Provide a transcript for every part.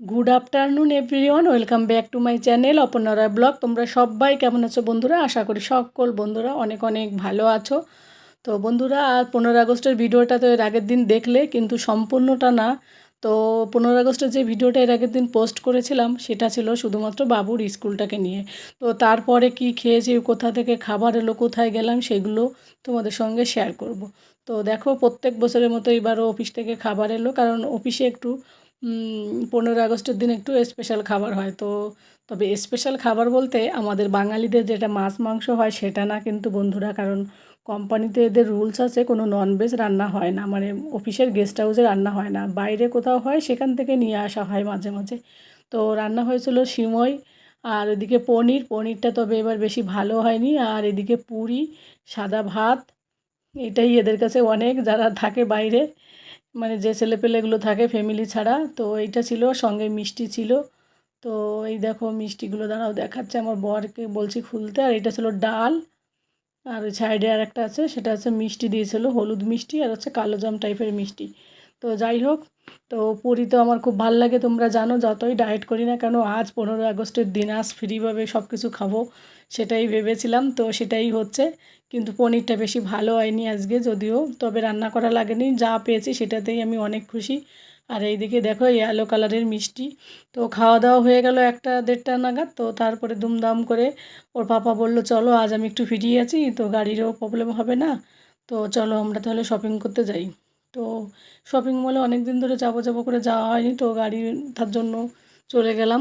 Good afternoon everyone, welcome back to my channel Aparna Roy blog. তোমরা সবাই কেমন আছো বন্ধুরা? আশা করি সকল বন্ধুরা অনেক অনেক ভালো আছো। তো বন্ধুরা, আর 15 আগস্টের ভিডিওটা তো এর আগের দিন দেখলে, কিন্তু সম্পূর্ণটা না। তো 15 আগস্টের যে ভিডিওটা এর আগের দিন পোস্ট করেছিলাম সেটা ছিল শুধুমাত্র বাবুর স্কুলটাকে নিয়ে। তো তারপরে কি খেয়েছি, কোথা থেকে খাবার এলো, কোথায় গেলাম, সেগুলো তোমাদের সঙ্গে শেয়ার করব। তো দেখো, প্রত্যেক বছরের মতো এবারও অফিস থেকে খাবার এলো, কারণ অফিসে একটু 15 আগস্টের দিন একটু স্পেশাল খাবার হয়। তো তবে স্পেশাল খাবার বলতে আমাদের বাঙালিদের যেটা মাছ মাংস হয় সেটা না কিন্তু বন্ধুরা, কারণ কোম্পানিতে এদের রুলস আছে কোনো ননভেজ রান্না হয় না, মানে অফিসের গেস্ট হাউসে রান্না হয় না, বাইরে কোথাও হয়, সেখান থেকে নিয়ে আসা হয় মাঝে মাঝে। তো রান্না হয়েছিল সিমই, আর এদিকে পনিরটা তবে এবার বেশি ভালো হয়নি, আর এদিকে পুরি, সাদা ভাত। এটাই এদের কাছে অনেক, যারা থাকে বাইরে, মানে যে ছেলেপেলেগুলো থাকে ফ্যামিলি ছাড়া। তো এইটা ছিল, সঙ্গে মিষ্টি ছিল। তো এই দেখো মিষ্টিগুলো দাঁড়াও দেখাচ্ছে, আমার বরকে বলছি খুলতে। আর এটা ছিল ডাল, আর ওই সাইডে আর একটা আছে, সেটা হচ্ছে মিষ্টি দিয়েছিল, হলুদ মিষ্টি, আর হচ্ছে কালো জাম টাইপের মিষ্টি। তো যাই হোক, তো পুরি তো আমার খুব ভাল লাগে, তোমরা জানো, যতই ডায়েট করি না কেন আজ 15 আগস্টের দিন, আজ ফ্রিভাবে সব কিছু খাবো সেটাই ভেবেছিলাম, তো সেটাই হচ্ছে। কিন্তু পনিরটা বেশি ভালো হয়নি আজকে, যদিও তবে রান্না করা লাগেনি, যা পেয়েছি সেটাতেই আমি অনেক খুশি। আর এইদিকে দেখো ইয়েলো কালারের মিষ্টি। তো খাওয়া দাওয়া হয়ে গেল 1টা 1:30টা নাগাদ। তো তারপরে দুমদাম করে ওর পাপা বলল, চলো আজ আমি একটু ফ্রি আছি, তো গাড়িরও প্রবলেম হবে না, তো চলো আমরা তাহলে শপিং করতে যাই। তো শপিং মলে অনেক দিন ধরে যাবো যাবো করে যাওয়া হয়নি, তো গাড়ি তার জন্য চলে গেলাম,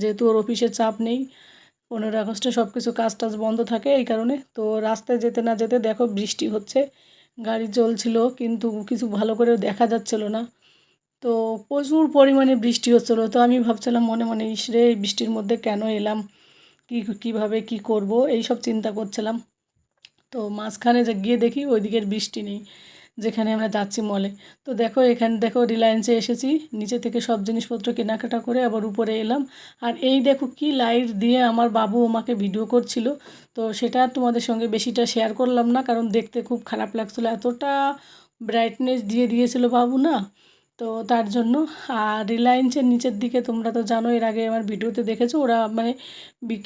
যেহেতু ওর অফিসের চাপ নেই। 15 আগস্টে সব কিছু কাজ টাজ বন্ধ থাকে এই কারণে। তো রাস্তায় যেতে না যেতে দেখো বৃষ্টি হচ্ছে, গাড়ি চলছিল কিন্তু কিছু ভালো করে দেখা যাচ্ছিল না। তো প্রচুর পরিমাণে বৃষ্টি হচ্ছিলো, তো আমি ভাবছিলাম মনে মনে, ইস রে, এই বৃষ্টির মধ্যে কেন এলাম, কীভাবে কি করব এই সব চিন্তা করছিলাম। তো মাঝখানে যে গিয়ে দেখি ওইদিকের বৃষ্টি নেই, যেখানে আমরা যাচ্ছি মলে। তো দেখো এখানে দেখো রিলায়েন্সে এসেছি, নিচে থেকে সব জিনিসপত্র কেনাকাটা করে আবার উপরে এলাম। আর এই দেখো কি লাইট দিয়ে আমার বাবু আমাকে ভিডিও করছিল। তো সেটা আর তোমাদের সঙ্গে বেশিটা শেয়ার করলাম না, কারণ দেখতে খুব খারাপ লাগছিলো, এতটা ব্রাইটনেস দিয়ে দিয়েছিল বাবু না। তো তার জন্য। আর রিলায়েন্সের নিচের দিকে তোমরা তো জানো, এর আগে আমার ভিডিওতে দেখেছো, ওরা মানে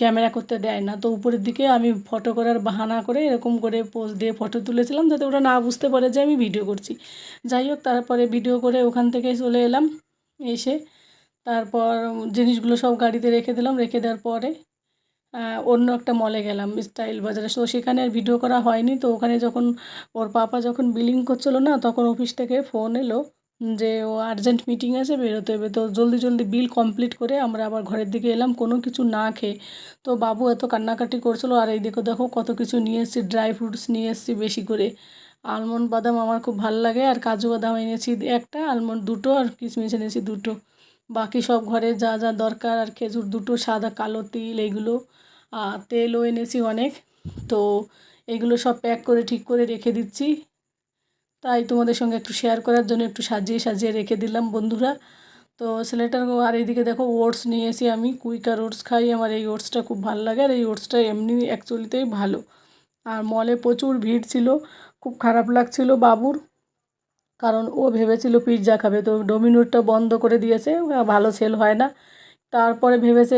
ক্যামেরা করতে দেয় না। তো উপরের দিকে আমি ফটো করার বাহানা করে এরকম করে পোজ দিয়ে ফটো তুলেছিলাম, যাতে ওরা না বুঝতে পারে যে আমি ভিডিও করছি। যাই হোক, তারপরে ভিডিও করে ওখান থেকে চলে এলাম। এসে তারপর জিনিসগুলো সব গাড়িতে রেখে দিলাম, রেখে দেওয়ার পরে অন্য একটা মলে গেলাম, স্টাইল বাজারে। তো সেখানে আর ভিডিও করা হয়নি। তো ওখানে যখন ওর পাপা যখন বিলিং করছিল না, তখন অফিস থেকে ফোন এলো যে ও আর্জেন্ট মিটিং আছে, বেরোতে হবে। তো জলদি জলদি বিল কমপ্লিট করে আমরা আবার ঘরের দিকে এলাম, কোনো কিছু না খেয়ে। তো বাবু এত কান্নাকাটি করছিল। আর এই দেখো দেখো কত কিছু নিয়ে এসেছি, ড্রাই ফ্রুটস নিয়ে এসেছি বেশি করে। আলমন্ড বাদাম আমার খুব ভালো লাগে, আর কাজু বাদাম এনেছি একটা, আলমন্ড দুটো, আর কিশমিশ এনেছি দুটো। বাকি সব ঘরে যা যা দরকার, আর খেজুর দুটো, সাদা কালো তিল, এইগুলো। আর তেলও এনেছি অনেক। তো এগুলো সব প্যাক করে ঠিক করে রেখে দিচ্ছি। তাই তোমাদের সঙ্গে একটু শেয়ার করার জন্য একটু সাজিয়ে সাজিয়ে রেখে দিলাম বন্ধুরা। তো ছেলেটার, আর এইদিকে দেখো ওটস নিয়েছি আমি, কুইকার ওটস খাই, আমার এই ওটসটা খুব ভালো লাগে, আর এই ওটসটা এমনি অ্যাকচুয়ালিতেই ভালো। আর মলে প্রচুর ভিড় ছিল, খুব খারাপ লাগছিল বাবুর, কারণ ও ভেবেছিল পিৎজা খাবে, তো ডোমিনোরটা বন্ধ করে দিয়েছে, ভালো সেল হয় না। তারপরে ভেবেছে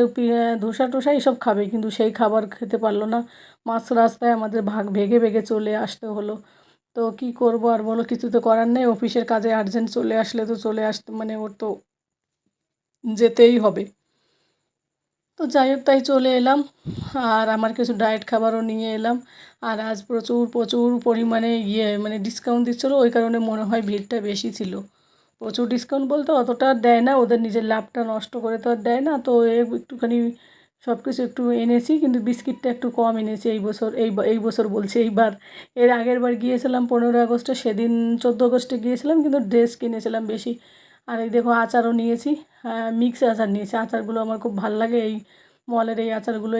ধোসা টোসা এসব খাবে, কিন্তু সেই খাবার খেতে পারলো না। মাঝ রাস্তায় আমাদের ভেগে ভেগে চলে আসতে হলো। তো কি করব আর বলো, কিছু তো করার নেই, অফিসের কাজে আর্জেন্ট চলে আসলে তো চলে আসতে, মানে ওর তো যেতেই হবে। তো যাই হোক, তাই চলে এলাম। আর আমার কিছু ডায়েট খাবারও নিয়ে এলাম। আর আজ প্রচুর প্রচুর পরিমাণে মানে ডিসকাউন্ট দিচ্ছিলো, ওই কারণে মনে হয় ভিড়টা বেশি ছিল। প্রচুর ডিসকাউন্ট বলতে অতটা আর দেয় না, ওদের নিজের লাভটা নষ্ট করে তো আর দেয় না। তো একটুখানি সব কিছু একটু এনেছি, কিন্তু বিস্কিটটা একটু কম এনেছি এই বছর, এই বছর বলছি এইবার। এর আগের বার গিয়েছিলাম 15 আগস্টে, সেদিন 14 আগস্টে গিয়েছিলাম, কিন্তু ড্রেস কিনেছিলাম বেশি। আর এই দেখো আচারও নিয়েছি, মিক্স আচার নিয়েছি, আচারগুলো আমার খুব ভালো লাগে, এই মলের এই আচারগুলো,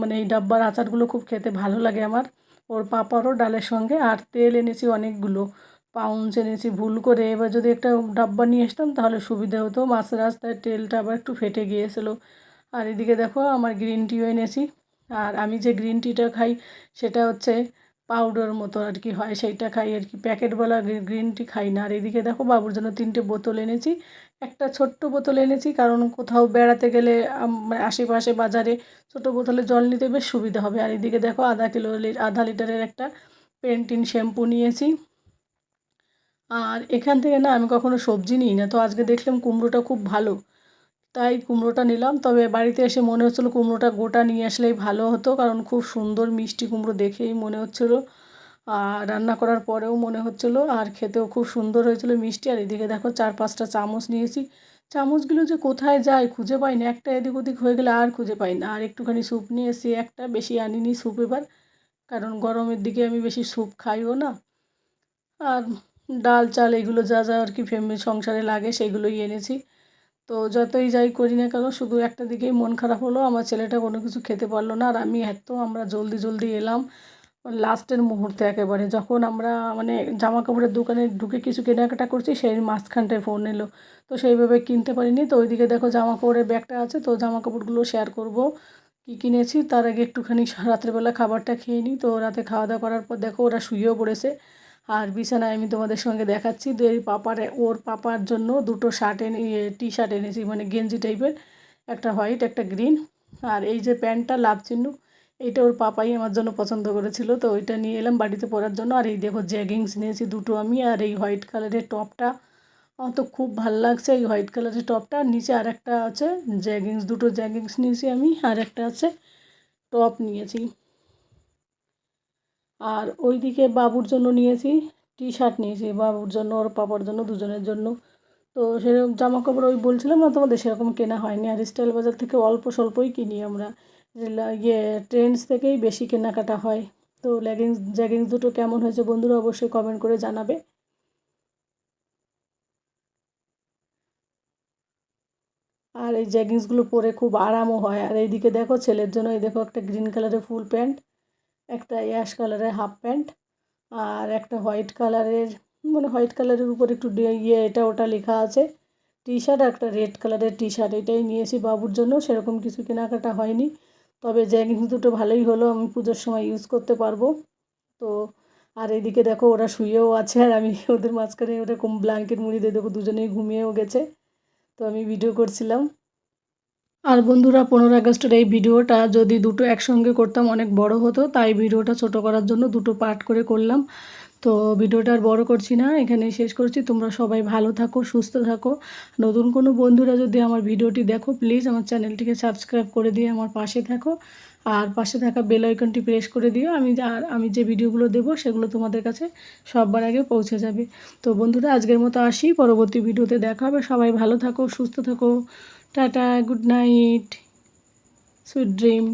মানে এই ডাব্বার আচারগুলো খুব খেতে ভালো লাগে আমার। ওর পাপারও ডালের সঙ্গে। আর তেল এনেছি অনেকগুলো, পাউন্স এনেছি ভুল করে, এবার যদি একটা ডাব্বা নিয়ে আসতাম তাহলে সুবিধা হতো, মাঝ রাস্তায় তেলটা আবার একটু ফেটে গিয়েছিলো। আর এদিকে দেখো আমার গ্রিন টিও এনেছি। আর আমি যে গ্রিন টিটা খাই সেটা হচ্ছে পাউডার মতো আর কি হয়, সেইটা খাই আর কি, প্যাকেটওয়ালা গ্রিন টি খাই না। আর এদিকে দেখো বাবুর জন্য 3টে বোতল এনেছি, একটা ছোট্ট বোতল এনেছি, কারণ কোথাও বেড়াতে গেলে মানে আশেপাশে বাজারে ছোটো বোতলে জল নিতে বেশ সুবিধা হবে। আর এদিকে দেখো আধা লিটারের একটা পেন্টিন শ্যাম্পু নিয়েছি। আর এখান থেকে না আমি কখনো সবজি নিই না, তো আজকে দেখলাম কুমড়োটা খুব ভালো, তাই কুমড়োটা নিলাম। তবে বাড়িতে এসে মনে হচ্ছিলো কুমড়োটা গোটা নিয়ে আসলেই ভালো হতো, কারণ খুব সুন্দর মিষ্টি কুমড়ো দেখেই মনে হচ্ছিলো, আর রান্না করার পরেও মনে হচ্ছিলো, আর খেতেও খুব সুন্দর হয়েছিলো মিষ্টি। আর এদিকে দেখো 4-5টা চামচ নিয়েছি। চামচগুলো যে কোথায় যায় খুঁজে পাই না, একটা এদিক ওদিক হয়ে গেলে আর খুঁজে পাই না। আর একটুখানি স্যুপ নিয়ে এসেছি, একটা বেশি আনিনি স্যুপ এবার, কারণ গরমের দিকে আমি বেশি স্যুপ খাইও না। আর ডাল চাল এগুলো যা যা আর কি ফ্যামিলি সংসারে লাগে সেগুলোই এনেছি। তো যতই যাই করি না কেন, শুধু একটা দিকেই মন খারাপ হলো, আমার ছেলেটা কোনো কিছু খেতে পারলো না। আর আমরা জলদি জলদি এলাম লাস্টের মুহূর্তে একেবারে, যখন আমরা মানে জামা কাপড়ের দোকানে ঢুকে কিছু কেনাকাটা করছি, সেই মাঝখানটায় ফোন এলো, তো সেইভাবে কিনতে পারিনি। তো ওইদিকে দেখো জামা কাপড়ের ব্যাগটা আছে, তো জামা কাপড়গুলো শেয়ার করব কী কিনেছি। তার আগে একটুখানি রাত্রেবেলা খাবারটা খেয়ে নিই। তো রাতে খাওয়া দাওয়া করার পর দেখো ওরা শুয়েও পড়েছে, আর বিছানায় আমি তোমাদের সঙ্গে দেখাচ্ছি। তো ওর পাপার জন্য দুটো টি শার্ট এনেছি, মানে গেঞ্জি টাইপের, একটা হোয়াইট একটা গ্রিন। আর এই যে প্যান্টটা লাভ চিহ্ন, এইটা ওর পাপাই আমার জন্য পছন্দ করেছিল, তো ওইটা নিয়ে এলাম বাড়িতে পরার জন্য। আর এই দেখো জ্যাগিংস নিয়েছি দুটো আমি, আর এই হোয়াইট কালারের টপটা আমার তো খুব ভালো লাগছে, এই হোয়াইট কালারের টপটা। নিচে আর একটা আছে জ্যাগিংস, দুটো জ্যাগিংস নিয়েছি আমি, আর একটা আছে টপ নিয়েছি। আর ওইদিকে বাবুর জন্য নিয়েছি টি শার্ট নিয়েছি, বাবুর জন্য ওর পাপার জন্য দুজনের জন্য। তো সেরকম জামা কাপড় ওই বলছিলাম না তোমাদের, সেরকম কেনা হয়নি। আর স্টাইল বাজার থেকে অল্প স্বল্পই কিনি আমরা, ট্রেন্ডস থেকেই বেশি কেনাকাটা হয়। তো জ্যাগিংস দুটো কেমন হয়েছে বন্ধুরা অবশ্যই কমেন্ট করে জানাবে। আর এই জ্যাগিংসগুলো পরে খুব আরামও হয়। আর এইদিকে দেখো ছেলের জন্য এই দেখো একটা গ্রিন কালারের ফুল প্যান্ট, একটা অ্যাশ কালারের হাফ প্যান্ট, আর একটা হোয়াইট কালারের, মানে হোয়াইট কালারের উপর একটু এটা ওটা লেখা আছে টি শার্ট, আর একটা রেড কালারের টি শার্ট। এটাই নিয়েছি বাবুর জন্য, সেরকম কিছু কেনাকাটা হয়নি। তবে জ্যাগিংস দুটো ভালোই হলো, আমি পুজোর সময় ইউজ করতে পারবো। তো আর এইদিকে দেখো ওরা শুয়েও আছে, আর আমি ওদের মাঝখানে ওরকম ব্ল্যাঙ্কেট মুড়ি দিয়ে দেখো দুজনেই ঘুমিয়েও গেছে, তো আমি ভিডিও করছিলাম। আর বন্ধুরা 15 আগস্টের এই ভিডিওটা যদি দুটো একসঙ্গে করতাম অনেক বড় হতো, তাই ভিডিওটা ছোট করার জন্য দুটো পার্ট করে করলাম। তো ভিডিওটা আর বড় করছি না, এখানেই শেষ করছি। তোমরা সবাই ভালো থাকো, সুস্থ থাকো। নতুন কোনো বন্ধুরা যদি আমার ভিডিওটি দেখো, প্লিজ আমার চ্যানেলটিকে সাবস্ক্রাইব করে দিয়ে আমার পাশে থাকো, আর পাশে থাকা বেল আইকনটি প্রেস করে দিও। আমি যে ভিডিওগুলো দেবো সেগুলো তোমাদের কাছে সবার আগে পৌঁছে যাবে। তো বন্ধুরা আজকের মতো আসি, পরবর্তী ভিডিওতে দেখা হবে। সবাই ভালো থাকো, সুস্থ থাকো। Tata, good night, sweet dream.